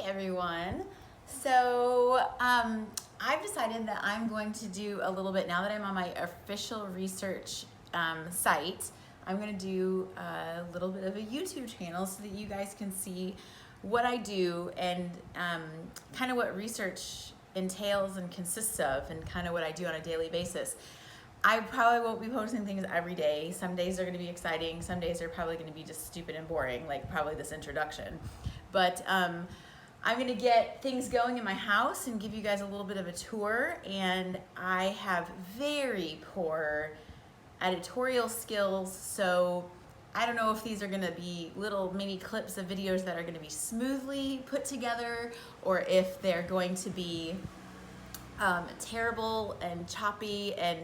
everyone. So I've decided that I'm going to do a little bit, now that I'm on my official research site, I'm going to do a little bit of a YouTube channel so that you guys can see what I do and kind of what research entails and consists of, and kind of what I do on a daily basis. I probably won't be posting things every day. Some days are going to be exciting. Some days are probably going to be just stupid and boring, like probably this introduction. But I'm going to get things going in my house and give you guys a little bit of a tour. And I have very poor editorial skills, so I don't know if these are going to be little mini clips of videos that are going to be smoothly put together, or if they're going to be terrible and choppy and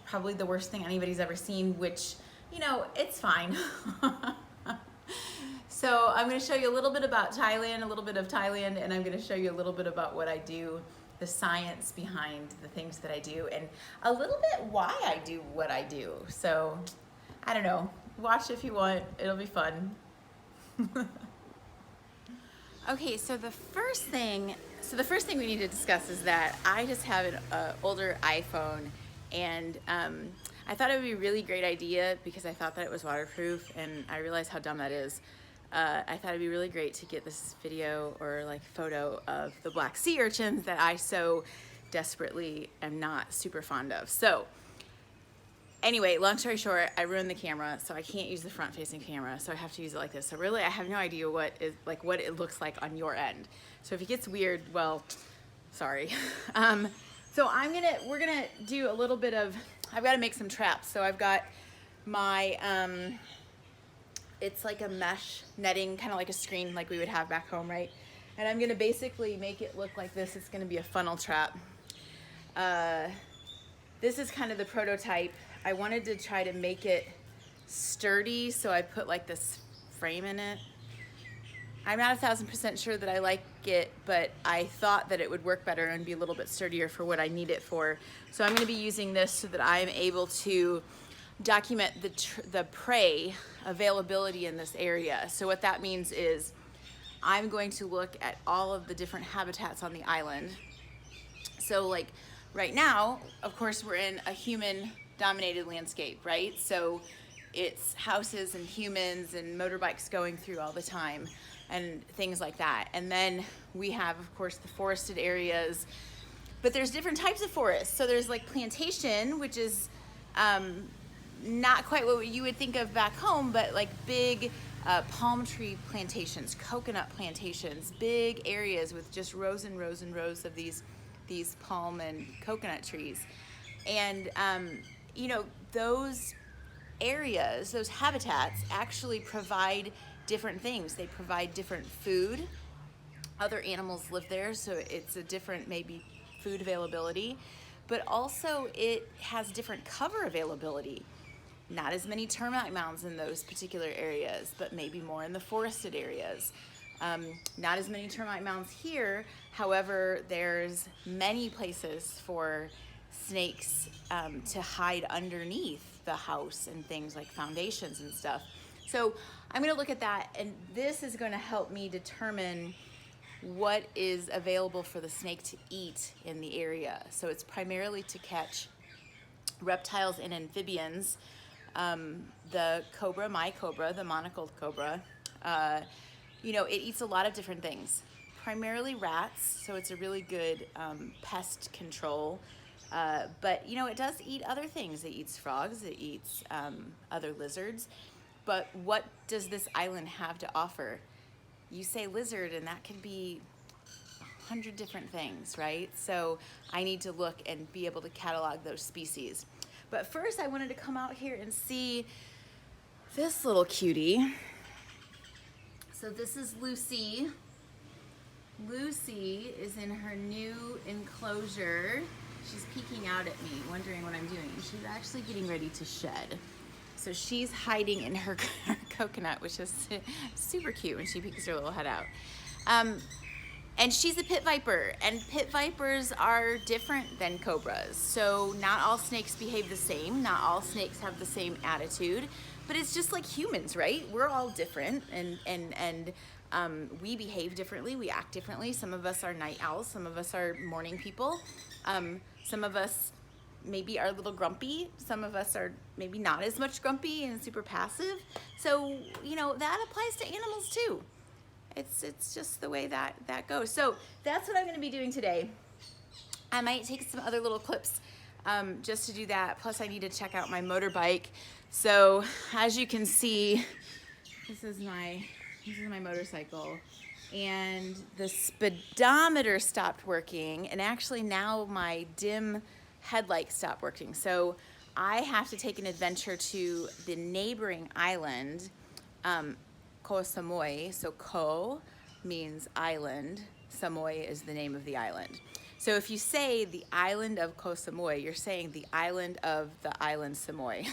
probably the worst thing anybody's ever seen, which, you know, it's fine. So I'm going to show you a little bit about Thailand, a little bit of Thailand, and I'm going to show you a little bit about what I do, the science behind the things that I do, and a little bit why I do what I do. So I don't know, watch if you want, it'll be fun. Okay, so the first thing we need to discuss is that I just have an older iPhone, and I thought it would be a really great idea because I thought that it was waterproof, and I realized how dumb that is. I thought it'd be really great to get this video or like photo of the black sea urchins that I so desperately am not super fond of. So anyway, long story short, I ruined the camera, so I can't use the front-facing camera, so I have to use it like this. So really, I have no idea what it looks like on your end. So if it gets weird, well, sorry. So we're gonna do a little bit of, I've got to make some traps. So I've got my, it's like a mesh netting, kind of like a screen like we would have back home, right? And I'm gonna basically make it look like this. It's gonna be a funnel trap. This is kind of the prototype. I wanted to try to make it sturdy, so I put like this frame in it. I'm not 1000% sure that I like it, but I thought that it would work better and be a little bit sturdier for what I need it for. So I'm gonna be using this so that I'm able to document the prey availability in this area. So what that means is I'm going to look at all of the different habitats on the island. So like right now, of course, we're in a human-dominated landscape, right? So it's houses and humans and motorbikes going through all the time and things like that. And then we have, of course, the forested areas, but there's different types of forests. So there's like plantation, which is not quite what you would think of back home, but like big palm tree plantations, coconut plantations, big areas with just rows and rows and rows of these palm and coconut trees. And you know, those areas, those habitats actually provide different things. They provide different food. Other animals live there, so it's a different maybe food availability, but also it has different cover availability. Not as many termite mounds in those particular areas, but maybe more in the forested areas. Not as many termite mounds here. However, there's many places for snakes to hide underneath the house and things like foundations and stuff. So I'm going to look at that, and this is going to help me determine what is available for the snake to eat in the area. So it's primarily to catch reptiles and amphibians. The cobra, my cobra, the monocled cobra, you know, it eats a lot of different things, primarily rats, so it's a really good pest control, but you know, it does eat other things. It eats frogs, it eats other lizards, but what does this island have to offer? You say lizard, and that can be 100 different things, right? So I need to look and be able to catalog those species. But first, I wanted to come out here and see this little cutie. So this is Lucy. Lucy is in her new enclosure. She's peeking out at me, wondering what I'm doing. She's actually getting ready to shed. So she's hiding in her coconut, which is super cute when she peeks her little head out. And she's a pit viper, and pit vipers are different than cobras. So not all snakes behave the same, not all snakes have the same attitude, but it's just like humans, right? We're all different, and We behave differently, we act differently. Some of us are night owls, some of us are morning people. Some of us maybe are a little grumpy. Some of us are maybe not as much grumpy and super passive. So, you know, that applies to animals too. It's just the way that goes. So that's what I'm gonna be doing today. I might take some other little clips just to do that. Plus I need to check out my motorbike. So as you can see, this is my motorcycle, and the speedometer stopped working, and actually now my dim headlight stopped working. So I have to take an adventure to the neighboring island, Koh Samui. So Ko means island, Samui is the name of the island. So if you say the island of Koh Samui, you're saying the island of the island Samui.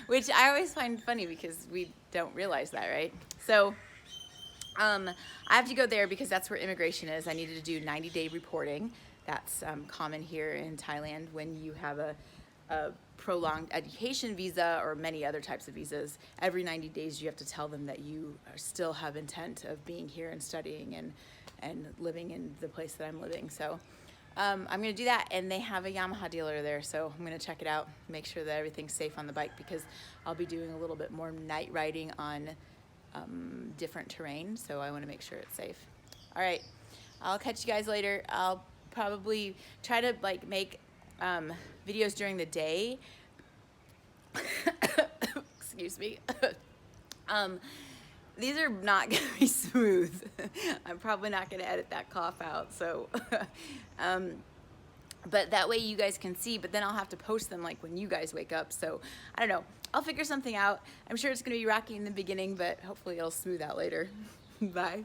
Which I always find funny because we don't realize that, right? So I have to go there because that's where immigration is. I needed to do 90-day reporting. That's common here in Thailand when you have a prolonged education visa or many other types of visas. Every 90 days you have to tell them that you still have intent of being here and studying and living in the place that I'm living. So I'm gonna do that, and they have a Yamaha dealer there, so I'm gonna check it out, make sure that everything's safe on the bike, because I'll be doing a little bit more night riding on different terrain, so I wanna make sure it's safe. All right, I'll catch you guys later. I'll probably try to like make videos during the day. Excuse me. These are not gonna be smooth. I'm probably not gonna edit that cough out, so but that way you guys can see, but then I'll have to post them like when you guys wake up, so I don't know. I'll figure something out. I'm sure it's gonna be rocky in the beginning, but hopefully it'll smooth out later. Bye.